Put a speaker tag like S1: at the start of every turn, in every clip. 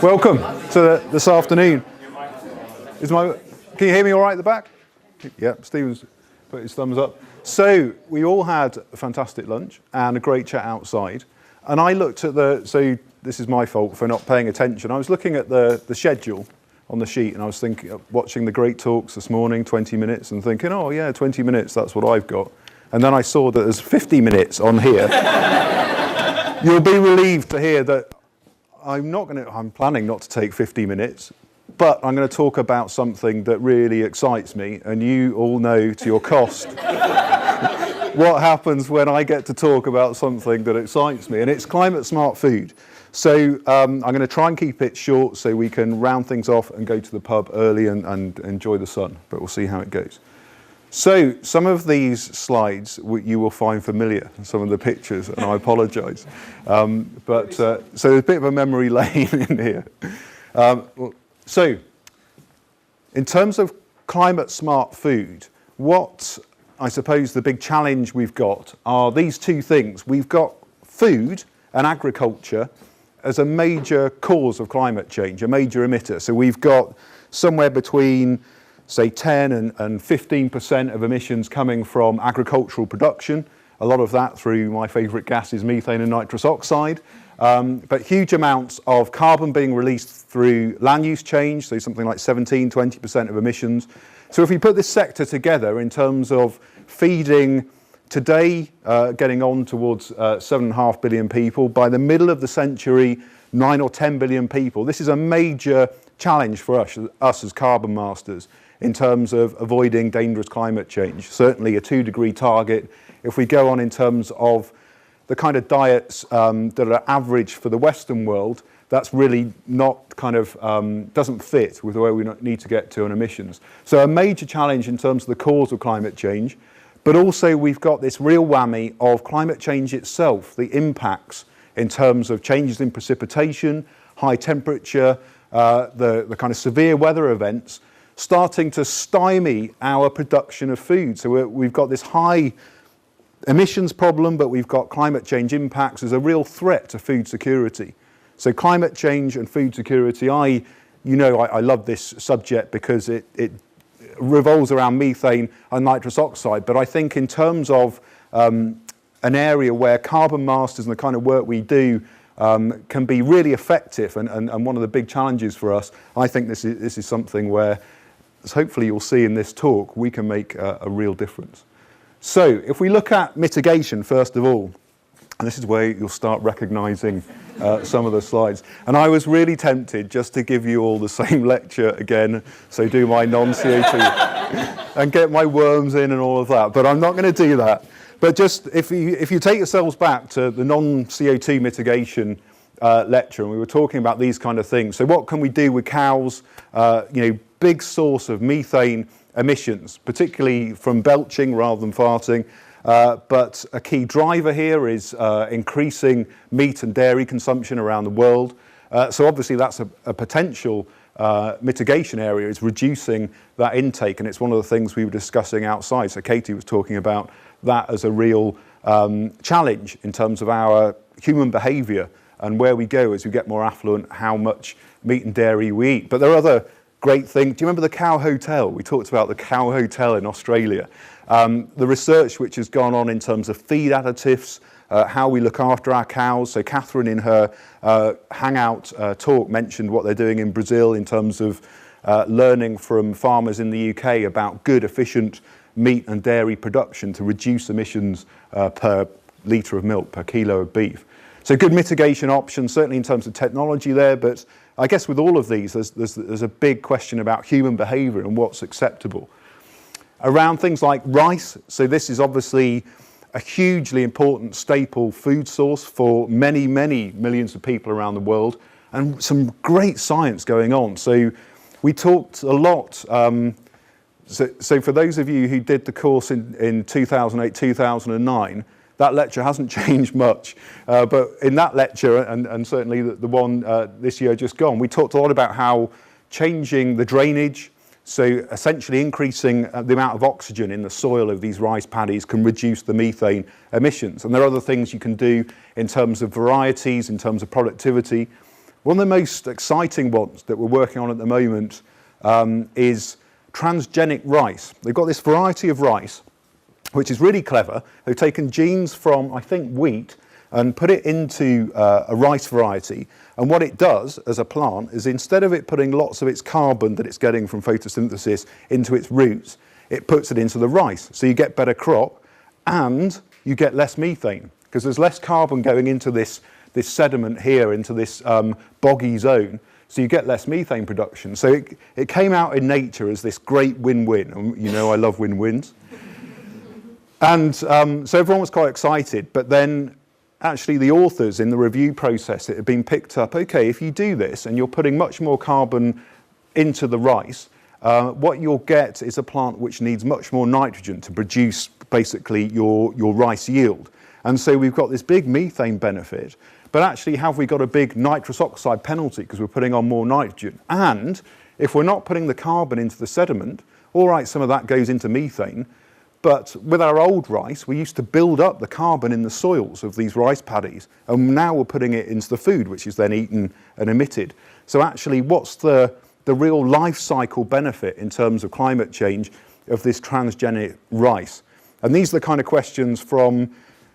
S1: Welcome to this afternoon. Can you hear me all right at the back? Yeah, Stephen's put his thumbs up. So we all had a fantastic lunch and a great chat outside. And I looked at so this is my fault for not paying attention. I was looking at the schedule on the sheet and I was thinking, watching the great talks this morning, 20 minutes, and thinking, oh yeah, 20 minutes, that's what I've got. And then I saw that there's 50 minutes on here. You'll be relieved to hear that I'm planning not to take 50 minutes, but I'm going to talk about something that really excites me, and you all know to your cost what happens when I get to talk about something that excites me, and it's Climatesmart Food. So I'm going to try and keep it short so we can round things off and go to the pub early and enjoy the sun, but we'll see how it goes. So some of these slides you will find familiar, some of the pictures, and I apologise. So there's a bit of a memory lane in here. So in terms of Climatesmart Food, what I suppose the big challenge we've got are these two things. We've got food and agriculture as a major cause of climate change, a major emitter. So we've got somewhere between say 10 and 15% of emissions coming from agricultural production. A lot of that through my favourite gases, methane and nitrous oxide. But huge amounts of carbon being released through land use change, so something like 17-20% of emissions. So if we put this sector together in terms of feeding today, getting on towards 7.5 billion people, by the middle of the century, 9 or 10 billion people, this is a major challenge for us as carbon masters in terms of avoiding dangerous climate change. Certainly a 2-degree target. If we go on in terms of the kind of diets that are average for the Western world, that's really not kind of, doesn't fit with where we need to get to on emissions. So a major challenge in terms of the cause of climate change, but also we've got this real whammy of climate change itself, the impacts in terms of changes in precipitation, high temperature, the kind of severe weather events, starting to stymie our production of food. So we've got this high emissions problem, but we've got climate change impacts as a real threat to food security. So climate change and food security, I love this subject because it revolves around methane and nitrous oxide. But I think in terms of an area where carbon masters and the kind of work we do can be really effective and one of the big challenges for us, I think this is something where, as hopefully you'll see in this talk, we can make a real difference. So if we look at mitigation, first of all, and this is where you'll start recognising some of the slides. And I was really tempted just to give you all the same lecture again, so do my non-CO2 and get my worms in and all of that, but I'm not going to do that. But just if you take yourselves back to the non-CO2 mitigation lecture, and we were talking about these kind of things. So what can we do with cows? Big source of methane emissions, particularly from belching rather than farting. But a key driver here is increasing meat and dairy consumption around the world. So obviously that's a potential mitigation area, is reducing that intake, and it's one of the things we were discussing outside. So Katie was talking about that as a real challenge in terms of our human behaviour and where we go as we get more affluent, how much meat and dairy we eat. But there are other great things. Do you remember the cow hotel? We talked about the cow hotel in Australia. The research which has gone on in terms of feed additives, how we look after our cows. So Catherine in her Hangout talk mentioned what they're doing in Brazil in terms of learning from farmers in the UK about good, efficient meat and dairy production to reduce emissions per litre of milk, per kilo of beef. So good mitigation options, certainly in terms of technology there, but I guess with all of these, there's a big question about human behaviour and what's acceptable. Around things like rice, so this is obviously a hugely important staple food source for many, many millions of people around the world, and some great science going on. So we talked a lot, so for those of you who did the course in 2008, 2009, that lecture hasn't changed much, but in that lecture, and certainly the one this year just gone, we talked a lot about how changing the drainage, so essentially increasing the amount of oxygen in the soil of these rice paddies can reduce the methane emissions. And there are other things you can do in terms of varieties, in terms of productivity. One of the most exciting ones that we're working on at the moment is transgenic rice. They've got this variety of rice, which is really clever. They've taken genes from, I think, wheat and put it into a rice variety. And what it does as a plant is, instead of it putting lots of its carbon that it's getting from photosynthesis into its roots, it puts it into the rice. So you get better crop and you get less methane, because there's less carbon going into this sediment here, into this boggy zone. So you get less methane production. So it came out in nature as this great win-win. And you know I love win-wins. And so everyone was quite excited. But then actually the authors in the review process, it had been picked up, okay, if you do this and you're putting much more carbon into the rice, what you'll get is a plant which needs much more nitrogen to produce basically your rice yield. And so we've got this big methane benefit, but actually have we got a big nitrous oxide penalty because we're putting on more nitrogen? And if we're not putting the carbon into the sediment, all right, some of that goes into methane, but with our old rice, we used to build up the carbon in the soils of these rice paddies, and now we're putting it into the food, which is then eaten and emitted. So actually, what's the real life cycle benefit in terms of climate change of this transgenic rice? And these are the kind of questions from,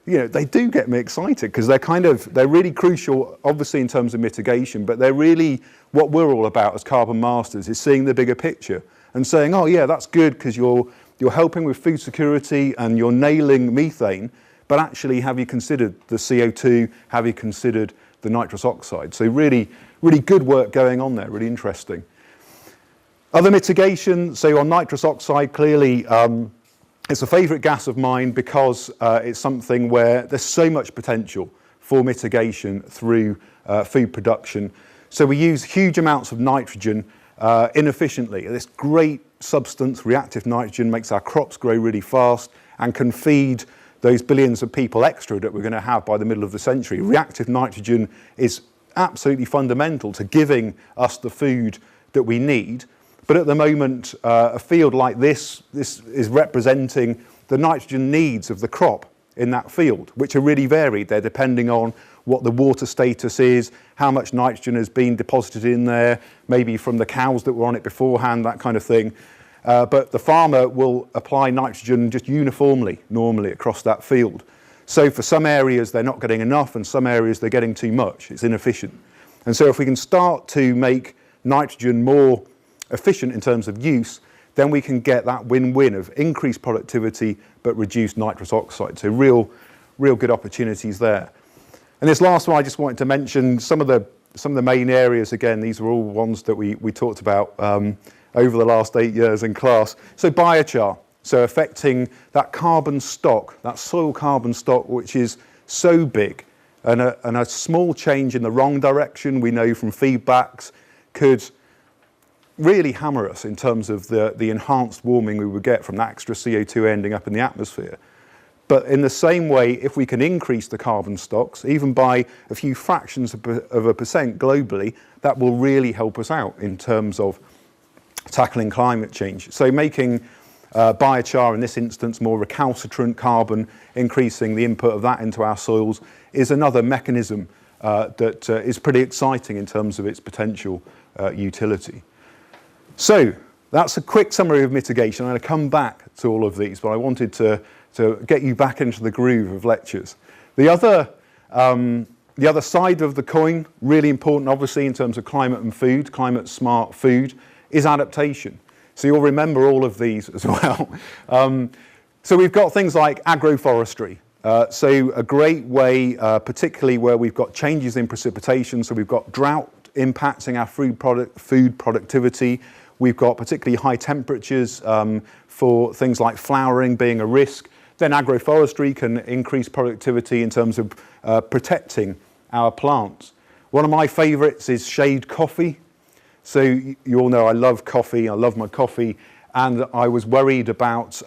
S1: they do get me excited, because they're really crucial, obviously in terms of mitigation, but they're really what we're all about as carbon masters, is seeing the bigger picture and saying, oh yeah, that's good because you're helping with food security and you're nailing methane, but actually have you considered the CO2, have you considered the nitrous oxide? So really, really good work going on there, really interesting. Other mitigation, so on nitrous oxide, clearly it's a favourite gas of mine because it's something where there's so much potential for mitigation through food production. So we use huge amounts of nitrogen inefficiently. This great substance, reactive nitrogen, makes our crops grow really fast and can feed those billions of people extra that we're going to have by the middle of the century. Reactive nitrogen is absolutely fundamental to giving us the food that we need. But at the moment, a field like this is representing the nitrogen needs of the crop in that field, which are really varied. They're depending on what the water status is, how much nitrogen has been deposited in there, maybe from the cows that were on it beforehand, that kind of thing. But the farmer will apply nitrogen just uniformly, normally, across that field. So for some areas, they're not getting enough, and some areas they're getting too much. It's inefficient. And so if we can start to make nitrogen more efficient in terms of use, then we can get that win-win of increased productivity but reduced nitrous oxide. So real good opportunities there. And this last one, I just wanted to mention some of the main areas. Again, these are all ones that we talked about over the last 8 years in class. So biochar, so affecting that carbon stock, that soil carbon stock, which is so big, and a small change in the wrong direction, we know from feedbacks, could really hammer us in terms of the enhanced warming we would get from that extra CO2 ending up in the atmosphere. But in the same way, if we can increase the carbon stocks, even by a few fractions of a percent globally, that will really help us out in terms of tackling climate change. So making biochar, in this instance, more recalcitrant carbon, increasing the input of that into our soils, is another mechanism that is pretty exciting in terms of its potential utility. So that's a quick summary of mitigation. I'm going to come back to all of these, but I wanted to get you back into the groove of lectures. The other side of the coin, really important obviously in terms of climate and food, climate-smart food, is adaptation. So you'll remember all of these as well. So we've got things like agroforestry. So a great way, particularly where we've got changes in precipitation, so we've got drought impacting our food productivity. We've got particularly high temperatures for things like flowering being a risk. Then agroforestry can increase productivity in terms of protecting our plants. One of my favourites is shade coffee. So you all know I love coffee, I love my coffee, and I was worried about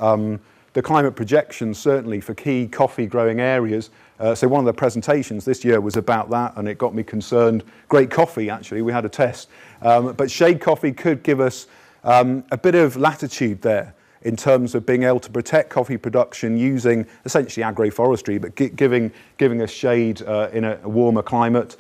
S1: the climate projections, certainly for key coffee growing areas. So one of the presentations this year was about that, and it got me concerned. Great coffee, actually, we had a test. But shade coffee could give us a bit of latitude there in terms of being able to protect coffee production using essentially agroforestry, but giving us shade in a warmer climate.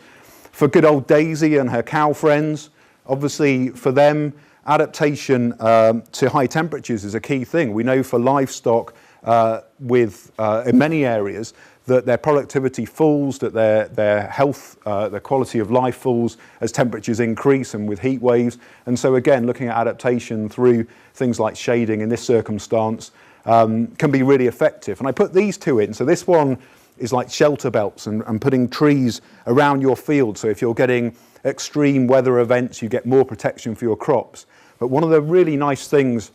S1: For good old Daisy and her cow friends, obviously for them, adaptation to high temperatures is a key thing. We know for livestock in many areas that their productivity falls, that their health, their quality of life falls as temperatures increase and with heat waves. And so again, looking at adaptation through things like shading in this circumstance can be really effective. And I put these two in. So this one is like shelter belts and putting trees around your field. So if you're getting extreme weather events, you get more protection for your crops. But one of the really nice things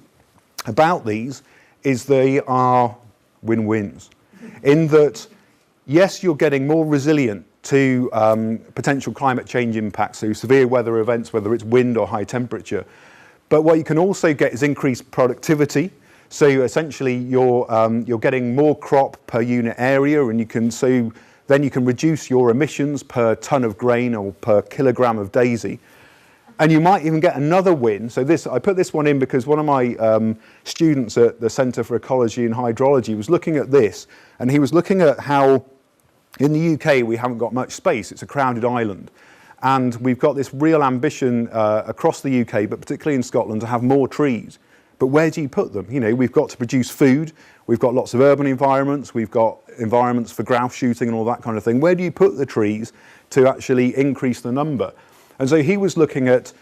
S1: about these is they are win-wins. In that, yes, you're getting more resilient to potential climate change impacts, so severe weather events, whether it's wind or high temperature. But what you can also get is increased productivity. So essentially, you're getting more crop per unit area, and then you can reduce your emissions per ton of grain or per kilogram of daisy. And you might even get another win. So I put this one in because one of my students at the Centre for Ecology and Hydrology was looking at this, and he was looking at how in the UK we haven't got much space. It's a crowded island. And we've got this real ambition across the UK, but particularly in Scotland, to have more trees. But where do you put them? You know, we've got to produce food. We've got lots of urban environments. We've got environments for grouse shooting and all that kind of thing. Where do you put the trees to actually increase the number? And so he was looking at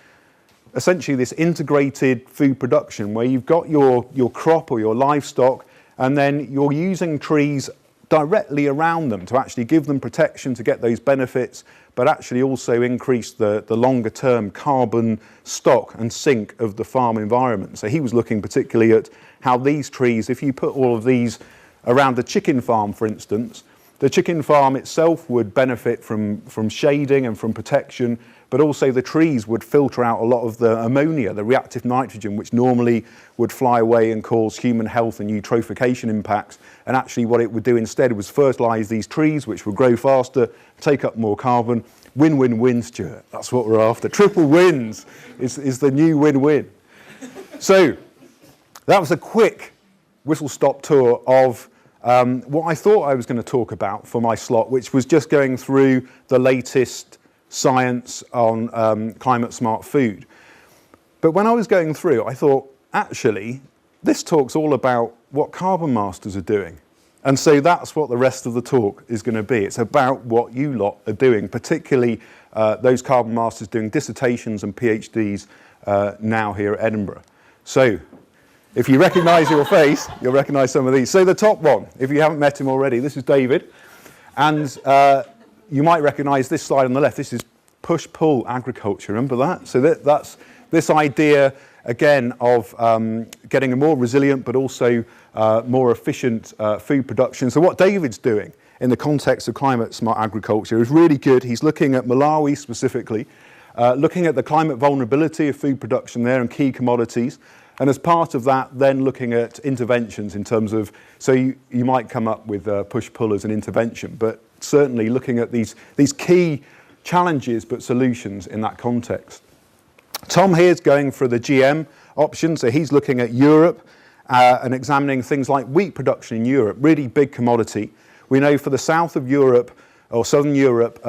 S1: essentially this integrated food production where you've got your crop or your livestock, and then you're using trees directly around them to actually give them protection to get those benefits, but actually also increase the longer term carbon stock and sink of the farm environment. So he was looking particularly at how these trees, if you put all of these around a chicken farm, for instance, the chicken farm itself would benefit from shading and from protection, but also the trees would filter out a lot of the ammonia, the reactive nitrogen, which normally would fly away and cause human health and eutrophication impacts. And actually what it would do instead was fertilise these trees, which would grow faster, take up more carbon. Win-win-win, Stuart. That's what we're after. Triple wins is the new win-win. So that was a quick whistle-stop tour of what I thought I was going to talk about for my slot, which was just going through the latest science on Climatesmart Food. But when I was going through, I thought, actually, this talk's all about what carbon masters are doing. And so that's what the rest of the talk is going to be. It's about what you lot are doing, particularly those carbon masters doing dissertations and PhDs now here at Edinburgh. So if you recognise your face, you'll recognise some of these. So the top one, if you haven't met him already, this is David. And you might recognise this slide on the left. This is push-pull agriculture. Remember that? So that's this idea, again, of getting a more resilient but also more efficient food production. So what David's doing in the context of Climatesmart Agriculture is really good. He's looking at Malawi specifically, looking at the climate vulnerability of food production there and key commodities. And as part of that, then looking at interventions in terms of, so you might come up with push-pull as an intervention, but certainly looking at these key challenges but solutions in that context. Tom here is going for the GM option, so he's looking at Europe and examining things like wheat production in Europe, really big commodity. We know for the south of Europe or southern Europe,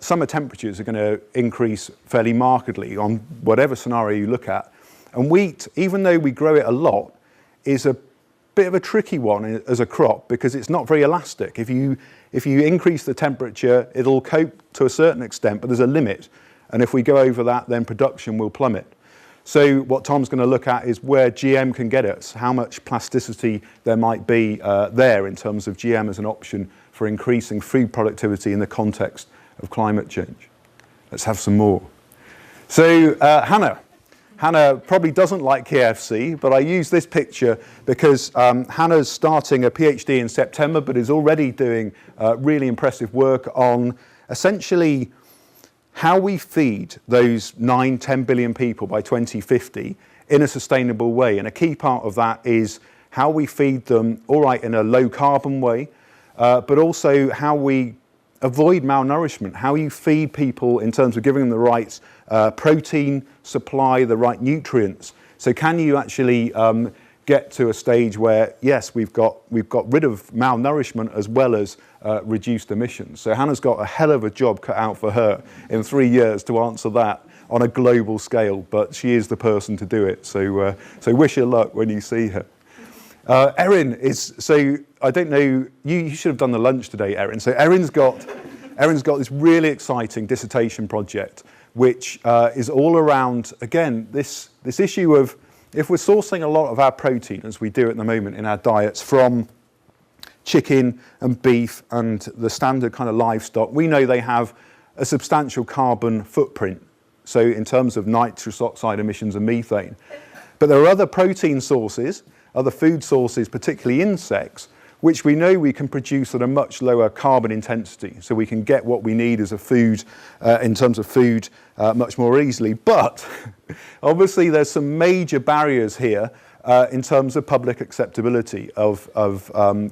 S1: summer temperatures are going to increase fairly markedly on whatever scenario you look at. And wheat, even though we grow it a lot, is a bit of a tricky one as a crop because it's not very elastic. If you increase the temperature, it'll cope to a certain extent, but there's a limit. And if we go over that, then production will plummet. So what Tom's going to look at is where GM can get us, how much plasticity there might be there in terms of GM as an option for increasing food productivity in the context of climate change. Let's have some more. So Hannah probably doesn't like KFC, but I use this picture because Hannah's starting a PhD in September, but is already doing really impressive work on essentially how we feed those 9-10 billion people by 2050 in a sustainable way. And a key part of that is how we feed them, all right, in a low carbon way, but also how we avoid malnourishment, how you feed people in terms of giving them the right protein supply, the right nutrients. So can you actually get to a stage where, yes, we've got rid of malnourishment as well as reduced emissions. So Hannah's got a hell of a job cut out for her in 3 years to answer that on a global scale, but she is the person to do it. So wish her luck when you see her. Erin is, so I don't know, you should have done the lunch today, Erin. So Erin's got this really exciting dissertation project, which is all around, again, this issue of, if we're sourcing a lot of our protein, as we do at the moment in our diets, from chicken and beef and the standard kind of livestock, we know they have a substantial carbon footprint. So in terms of nitrous oxide emissions and methane. But there are other protein sources, other food sources, particularly insects, which we know we can produce at a much lower carbon intensity. So we can get what we need as a food, in terms of food, much more easily. But obviously there's some major barriers here in terms of public acceptability of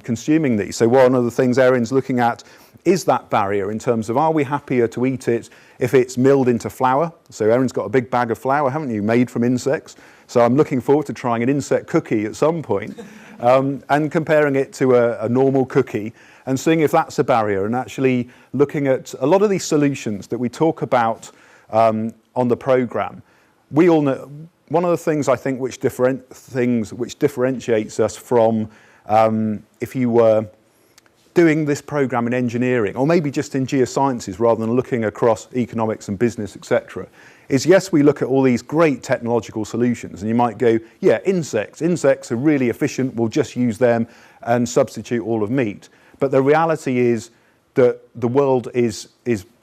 S1: consuming these. So one of the things Erin's looking at is that barrier in terms of, are we happier to eat it if it's milled into flour? So Erin's got a big bag of flour, haven't you, made from insects? So I'm looking forward to trying an insect cookie at some point and comparing it to a normal cookie and seeing if that's a barrier, and actually looking at a lot of these solutions that we talk about on the programme. We all know, one of the things I think which differentiates us from if you were doing this programme in engineering, or maybe just in geosciences rather than looking across economics and business, etc., is yes, we look at all these great technological solutions, and you might go, yeah, insects are really efficient, we'll just use them and substitute all of meat. But the reality is that the world is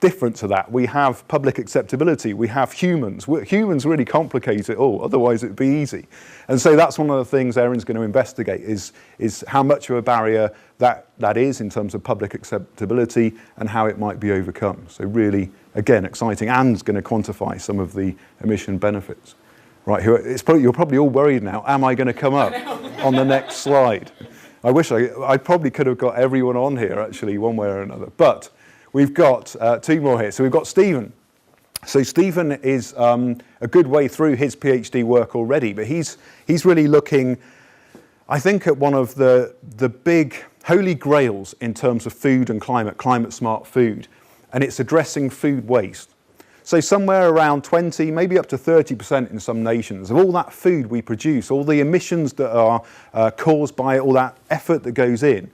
S1: different to that. We have public acceptability, we have humans. Humans really complicate it all, otherwise it'd be easy. And so that's one of the things Erin's going to investigate, is how much of a barrier that is in terms of public acceptability and how it might be overcome. So really, again, exciting, and going to quantify some of the emission benefits. Right, you're probably all worried now, am I going to come up on the next slide? I wish I probably could have got everyone on here, actually, one way or another. But we've got two more here. So we've got Stephen. So Stephen is a good way through his PhD work already, but he's really looking, I think, at one of the big holy grails in terms of food and climate-smart food, and it's addressing food waste. So somewhere around 20, maybe up to 30% in some nations of all that food we produce, all the emissions that are caused by it, all that effort that goes in,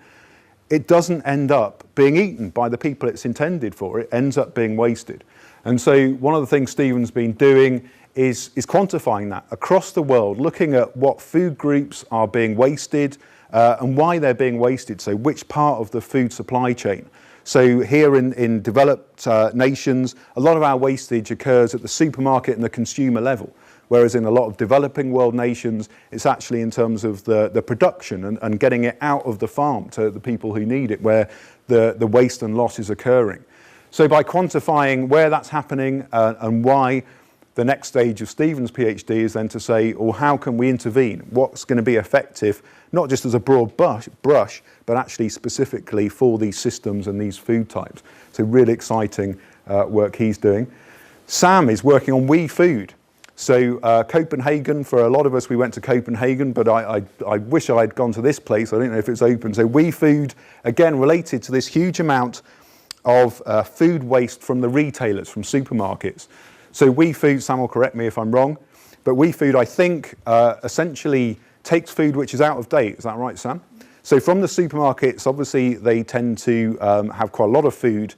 S1: it doesn't end up being eaten by the people it's intended for. It ends up being wasted. And so one of the things Stephen's been doing is quantifying that across the world, looking at what food groups are being wasted and why they're being wasted, so which part of the food supply chain. So here in developed nations, a lot of our wastage occurs at the supermarket and the consumer level, whereas in a lot of developing world nations, it's actually in terms of the production and getting it out of the farm to the people who need it, where the waste and loss is occurring. So by quantifying where that's happening and why, the next stage of Stephen's PhD is then to say, well, how can we intervene? What's going to be effective, not just as a broad brush, but actually specifically for these systems and these food types. So really exciting work he's doing. Sam is working on We Food. So Copenhagen, for a lot of us, we went to Copenhagen, but I wish I had gone to this place. I don't know if it's open. So We Food, again, related to this huge amount of food waste from the retailers, from supermarkets. So We Food, Sam will correct me if I'm wrong, but We Food, I think, essentially takes food which is out of date. Is that right, Sam? So from the supermarkets, obviously, they tend to have quite a lot of food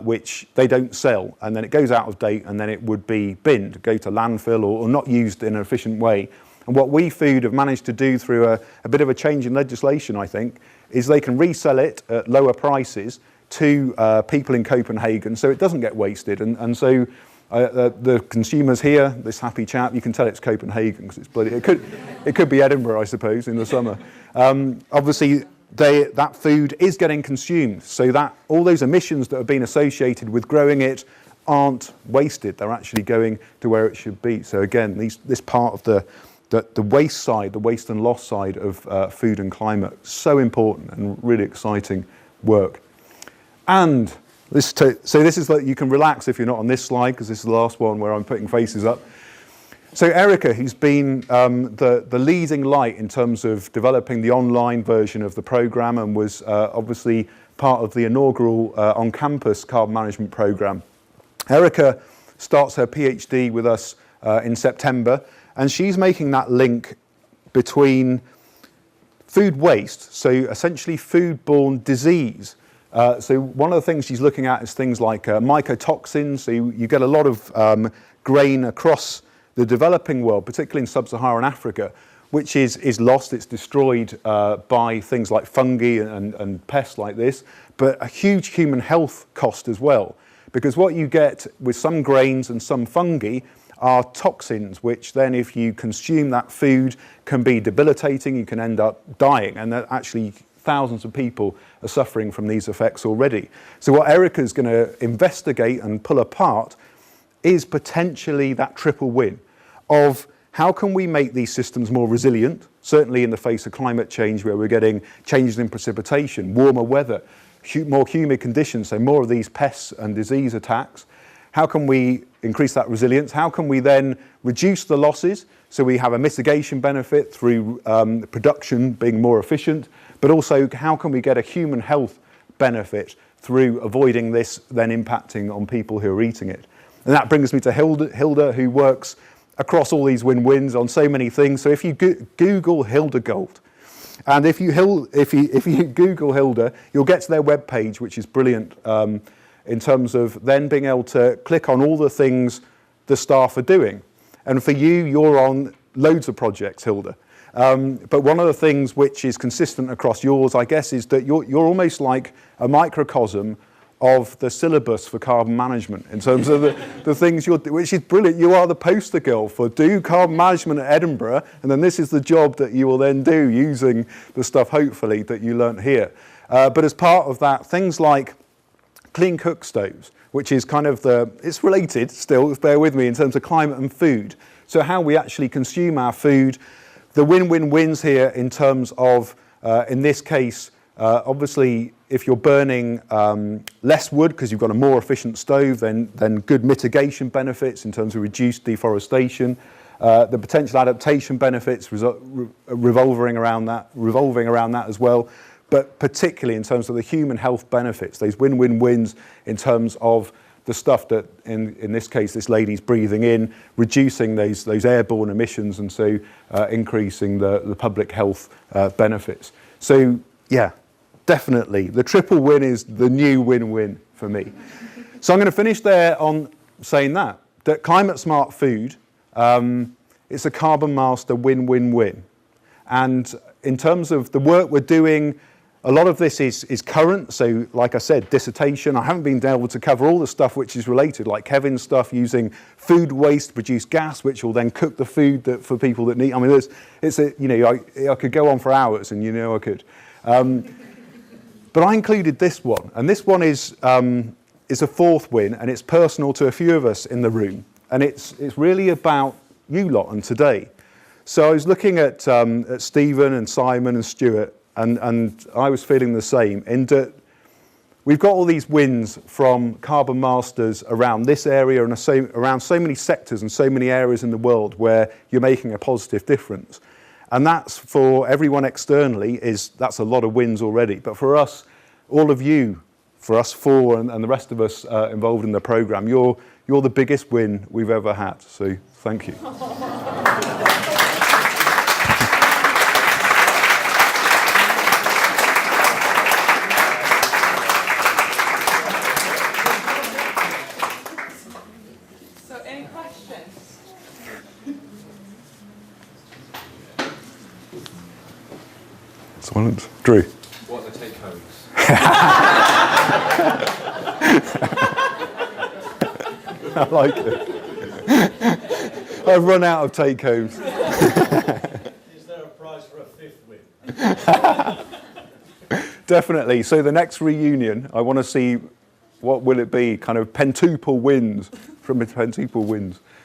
S1: which they don't sell, and then it goes out of date, and then it would be binned, go to landfill, or not used in an efficient way. And what We Food have managed to do through a bit of a change in legislation, I think, is they can resell it at lower prices to people in Copenhagen, so it doesn't get wasted. And so the consumers here, this happy chap, you can tell it's Copenhagen because it's bloody. It could be Edinburgh, I suppose, in the summer. Obviously, that food is getting consumed, so that all those emissions that have been associated with growing it aren't wasted. They're actually going to where it should be. So again, this part of the waste side, the waste and loss side of food and climate, so important and really exciting work. And so this is like, you can relax if you're not on this slide, because this is the last one where I'm putting faces up. So Erica, who's been the leading light in terms of developing the online version of the programme and was obviously part of the inaugural on-campus carbon management programme. Erica starts her PhD with us in September, and she's making that link between food waste, so essentially food-borne disease. So one of the things she's looking at is things like mycotoxins. So you get a lot of grain across the developing world, particularly in sub-Saharan Africa, which is lost, it's destroyed by things like fungi and pests like this, but a huge human health cost as well. Because what you get with some grains and some fungi are toxins, which then if you consume that food can be debilitating, you can end up dying, and that actually thousands of people are suffering from these effects already. So what Erica's going to investigate and pull apart is potentially that triple win of how can we make these systems more resilient, certainly in the face of climate change where we're getting changes in precipitation, warmer weather, more humid conditions, so more of these pests and disease attacks. How can we increase that resilience? How can we then reduce the losses so we have a mitigation benefit through production being more efficient, but also how can we get a human health benefit through avoiding this then impacting on people who are eating it? And that brings me to Hilda, who works across all these win-wins on so many things. So if you Google Hilda Gold, and if you Google Hilda, you'll get to their webpage, which is brilliant in terms of then being able to click on all the things the staff are doing. And for you, you're on loads of projects, Hilda. But one of the things which is consistent across yours, I guess, is that you're almost like a microcosm of the syllabus for carbon management in terms of the things you're doing, which is brilliant. You are the poster girl for do carbon management at Edinburgh, and then this is the job that you will then do using the stuff, hopefully, that you learnt here. But as part of that, things like clean cook stoves, which is kind of it's related still, bear with me, in terms of climate and food. So how we actually consume our food, the win-win-wins here in terms of, in this case, obviously, if you're burning less wood because you've got a more efficient stove, then good mitigation benefits in terms of reduced deforestation, the potential adaptation benefits revolving around that as well, but particularly in terms of the human health benefits, those win-win-wins in terms of the stuff that, in this case, this lady's breathing in, reducing those airborne emissions, and so increasing the public health benefits. So, yeah. Definitely. The triple win is the new win-win for me. So I'm going to finish there on saying that Climatesmart Food, it's a carbon master win-win-win. And in terms of the work we're doing, a lot of this is current. So like I said, dissertation. I haven't been able to cover all the stuff which is related, like Kevin's stuff using food waste to produce gas, which will then cook the food for people that need. I mean, I could go on for hours, and I could. But I included this one, and this one is a fourth win, and it's personal to a few of us in the room, and it's really about you lot and today. So I was looking at Stephen and Simon and Stuart, and I was feeling the same, in that we've got all these wins from carbon masters around this area and around so many sectors and so many areas in the world where you're making a positive difference. And that's for everyone externally, that's a lot of wins already. But for us, all of you, for us four and the rest of us involved in the programme, you're the biggest win we've ever had. So thank you.
S2: So any questions?
S1: Silence. Drew.
S3: What are the take-homes?
S1: I like it. I've run out of take-homes.
S4: Is there a prize for a fifth win?
S1: Definitely. So the next reunion, I want to see what will it be, kind of pentuple wins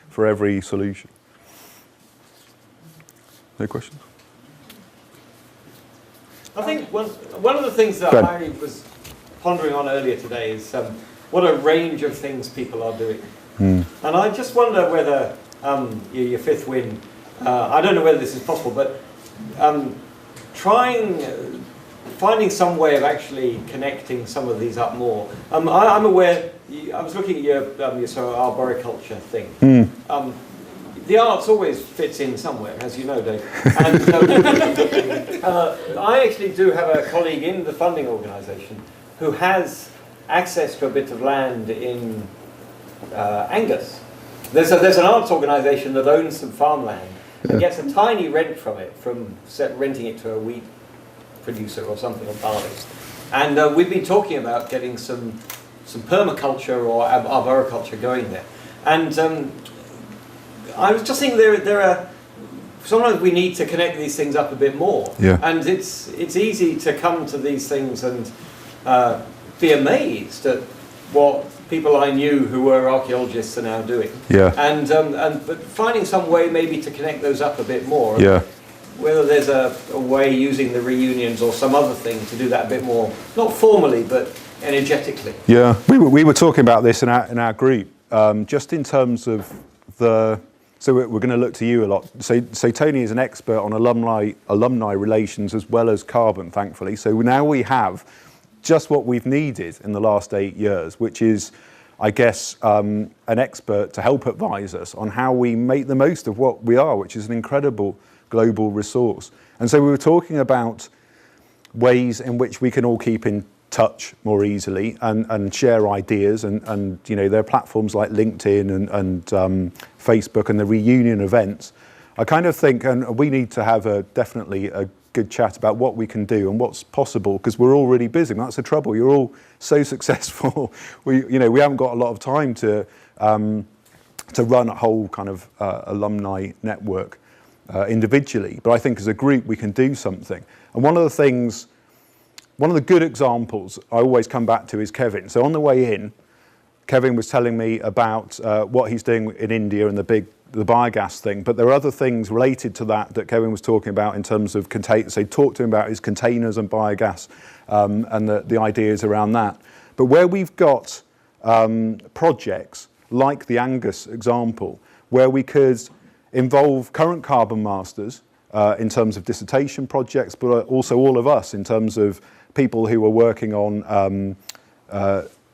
S1: for every solution. No questions?
S4: I think one of the things that
S1: Ben.
S4: I was pondering on earlier today is what a range of things people are doing. And I just wonder whether your fifth win. I don't know whether this is possible, but finding some way of actually connecting some of these up more. I'm aware. I was looking at your sort of arboriculture thing. The arts always fits in somewhere, as you know, Dave. And I actually do have a colleague in the funding organisation who has access to a bit of land in Angus. There's an arts organisation that owns some farmland and gets a tiny rent from it, from renting it to a wheat producer or something, or barley. And we've been talking about getting some permaculture or arboriculture going there. And I was just thinking there are sometimes we need to connect these things up a bit more.
S1: Yeah.
S4: And it's easy to come to these things and be amazed at what people I knew who were archaeologists are now doing.
S1: Yeah.
S4: And but finding some way maybe to connect those up a bit more.
S1: Yeah.
S4: Whether there's a way using the reunions or some other thing to do that a bit more, not formally but energetically.
S1: Yeah, we were talking about this in our group, just in terms of the. So we're going to look to you a lot. So Tony is an expert on alumni relations as well as carbon, thankfully. So now we have just what we've needed in the last 8 years, which is, I guess, an expert to help advise us on how we make the most of what we are, which is an incredible global resource. And so we were talking about ways in which we can all keep in touch more easily and share ideas, and you know, there are platforms like LinkedIn and Facebook and the reunion events. I kind of think, and we need to have definitely a good chat about what we can do and what's possible, because we're all really busy. That's the trouble. You're all so successful. We haven't got a lot of time to run a whole kind of alumni network individually. But I think as a group we can do something. And one of the good examples I always come back to is Kevin. So on the way in, Kevin was telling me about what he's doing in India and the biogas thing, but there are other things related to that Kevin was talking about in terms of containers. So he talked to him about his containers and biogas and the ideas around that. But where we've got projects like the Angus example, where we could involve current carbon masters in terms of dissertation projects, but also all of us in terms of people who are working on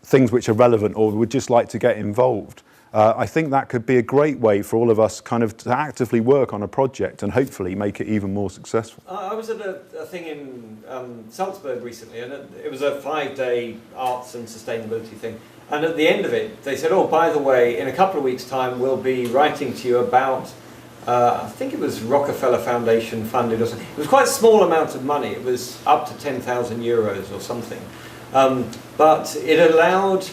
S1: things which are relevant or would just like to get involved. I think that could be a great way for all of us kind of to actively work on a project and hopefully make it even more successful.
S4: I was at a thing in Salzburg recently, and it was a 5-day arts and sustainability thing. And at the end of it, they said, oh, by the way, in a couple of weeks' time, we'll be writing to you about, I think it was Rockefeller Foundation funded or something. It was quite a small amount of money. It was up to 10,000 euros or something. But it allowed,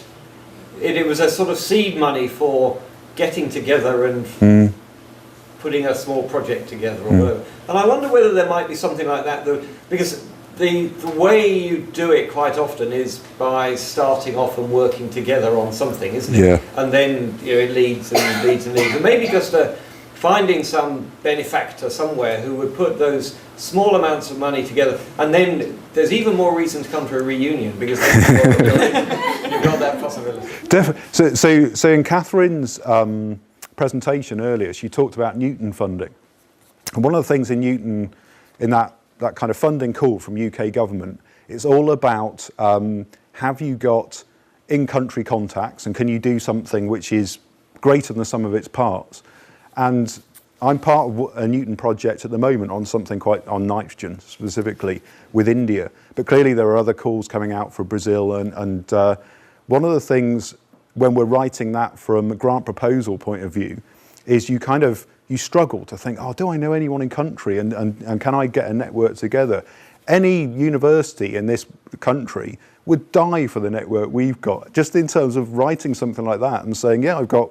S4: it was a sort of seed money for getting together and putting a small project together or whatever. And I wonder whether there might be something like that, because the way you do it quite often is by starting off and working together on something, isn't it?
S1: Yeah.
S4: And then it leads and leads and leads. And maybe just finding some benefactor somewhere who would put those small amounts of money together, and then there's even more reason to come to a reunion, because then you've got that possibility.
S1: Definitely. So in Catherine's presentation earlier, she talked about Newton funding. And one of the things in Newton, in that kind of funding call from UK government, it's all about have you got in-country contacts, and can you do something which is greater than the sum of its parts? And I'm part of a Newton project at the moment on something quite on nitrogen specifically with India, but clearly there are other calls coming out for Brazil, and one of the things when we're writing that from a grant proposal point of view is you struggle to think, oh, do I know anyone in country, and can I get a network together? Any university in this country would die for the network we've got, just in terms of writing something like that and saying, yeah, I've got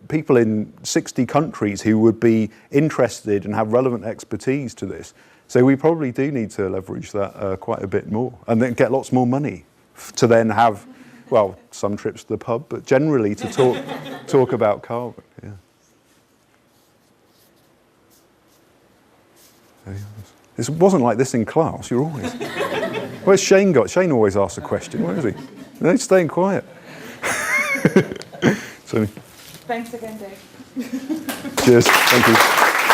S1: people in 60 countries who would be interested and have relevant expertise to this. So we probably do need to leverage that quite a bit more, and then get lots more money to then have, well, some trips to the pub, but generally to talk about carbon. Yeah. It wasn't like this in class. You're always. Where's Shane got? Shane always asks a question. Where is he? No, he's staying quiet. So.
S2: Thanks again, Dave.
S1: Cheers. Thank you.